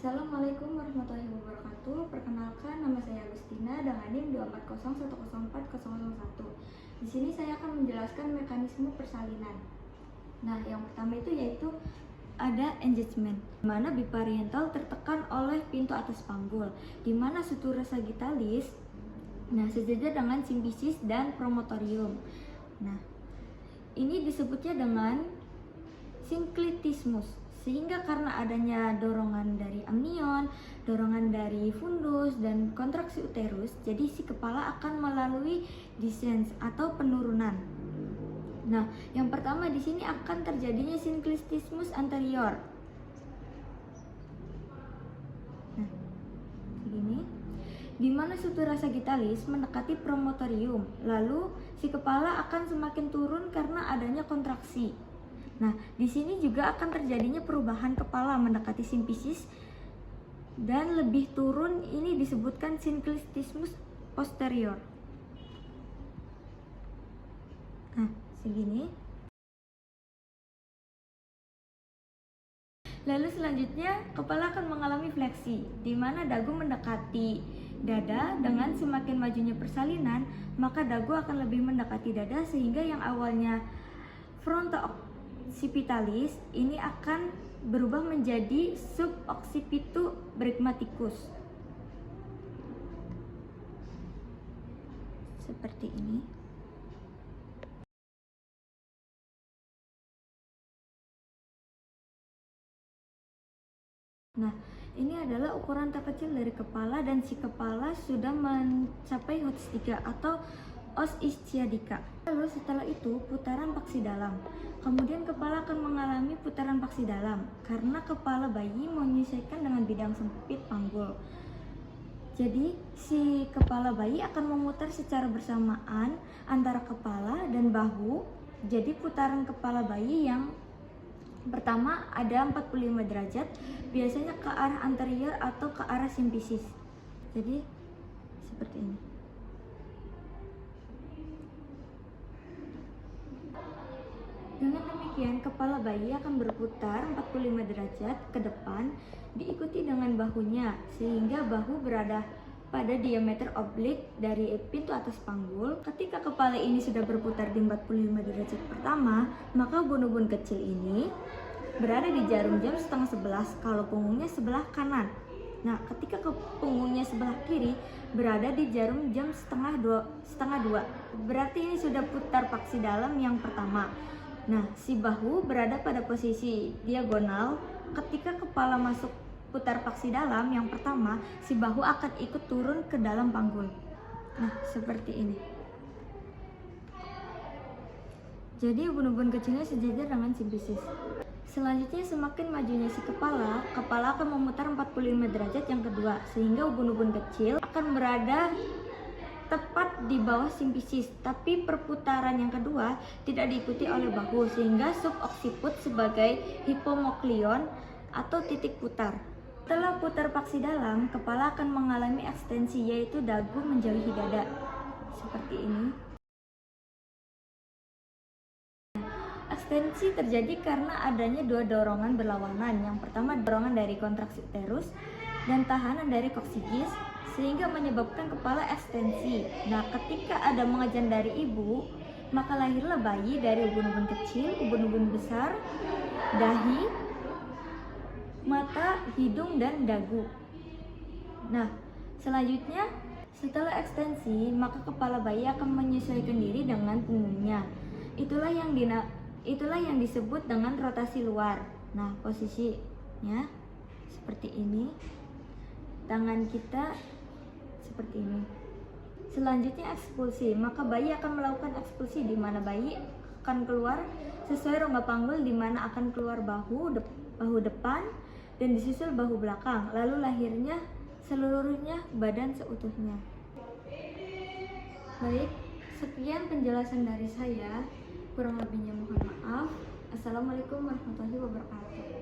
Assalamualaikum warahmatullahi wabarakatuh. Perkenalkan, nama saya Agustina dengan NIM 240104001. Di sini saya akan menjelaskan mekanisme persalinan. Nah, yang pertama itu yaitu ada engagement, di mana bipariental tertekan oleh pintu atas panggul, di mana sutura sagittalis sejajar dengan simfisis dan promotorium. Nah, ini disebutnya dengan sinklitismus, sehingga karena adanya dorongan dari amnion, dorongan dari fundus, dan kontraksi uterus, jadi si kepala akan melalui descent atau penurunan. Nah, yang pertama di sini akan terjadinya sinklitismus anterior. Nah, begini, di mana sutura sagittalis mendekati promotorium, lalu si kepala akan semakin turun karena adanya kontraksi. Nah, di sini juga akan terjadinya perubahan kepala mendekati simfisis dan lebih turun, ini disebutkan sinklitismus posterior. Nah, segini. Lalu selanjutnya kepala akan mengalami fleksi, di mana dagu mendekati dada. Dengan semakin majunya persalinan, maka dagu akan lebih mendekati dada, sehingga yang awalnya fronto-occipitalis ini akan berubah menjadi sub-occipito-bregmaticus. Seperti ini. Nah, ini adalah ukuran terkecil dari kepala, dan si kepala sudah mencapai HOTS 3 atau os ischiadica. Lalu setelah itu putaran paksi dalam. Kemudian kepala akan mengalami putaran paksi dalam karena kepala bayi menyesuaikan dengan bidang sempit panggul. Jadi si kepala bayi akan memutar secara bersamaan antara kepala dan bahu. Jadi putaran kepala bayi yang pertama ada 45 derajat, biasanya ke arah anterior atau ke arah simfisis. Jadi seperti ini. Dengan demikian, kepala bayi akan berputar 45 derajat ke depan, diikuti dengan bahunya, sehingga bahu berada pada diameter oblik dari pintu atas panggul. Ketika kepala ini sudah berputar di 45 derajat pertama, maka ubun-ubun kecil ini berada di jarum jam setengah 11 kalau punggungnya sebelah kanan. Nah, ketika ke punggungnya sebelah kiri berada di jarum jam setengah dua. Berarti ini sudah putar paksi dalam yang pertama. Nah, si bahu berada pada posisi diagonal. Ketika kepala masuk putar paksi dalam yang pertama, si bahu akan ikut turun ke dalam panggul. Nah, seperti ini. Jadi ubun-ubun kecilnya sejajar dengan simfisis. Selanjutnya, semakin majunya si kepala akan memutar 45 derajat yang kedua, sehingga ubun-ubun kecil akan berada tepat di bawah simfisis, tapi perputaran yang kedua tidak diikuti oleh bahu, sehingga subocciput sebagai hipomoklion atau titik putar. Setelah putar paksi dalam, kepala akan mengalami ekstensi, yaitu dagu menjauhi dada. Seperti ini. Ekstensi terjadi karena adanya dua dorongan berlawanan. Yang pertama dorongan dari kontraksi uterus dan tahanan dari koksigis, sehingga menyebabkan kepala ekstensi. Nah, ketika ada mengejan dari ibu, maka lahirlah bayi dari ubun-ubun kecil, ubun-ubun besar, dahi, mata, hidung, dan dagu. Nah, selanjutnya setelah ekstensi, maka kepala bayi akan menyesuaikan diri dengan punggungnya. Itulah yang disebut dengan rotasi luar. Nah, posisinya seperti ini. Tangan kita seperti ini. Selanjutnya ekspulsi, maka bayi akan melakukan ekspulsi, di mana bayi akan keluar sesuai rongga panggul, di mana akan keluar bahu depan dan disusul bahu belakang, lalu lahirnya seluruhnya badan seutuhnya. Baik, sekian penjelasan dari saya. Kurang lebihnya mohon maaf. Assalamualaikum warahmatullahi wabarakatuh.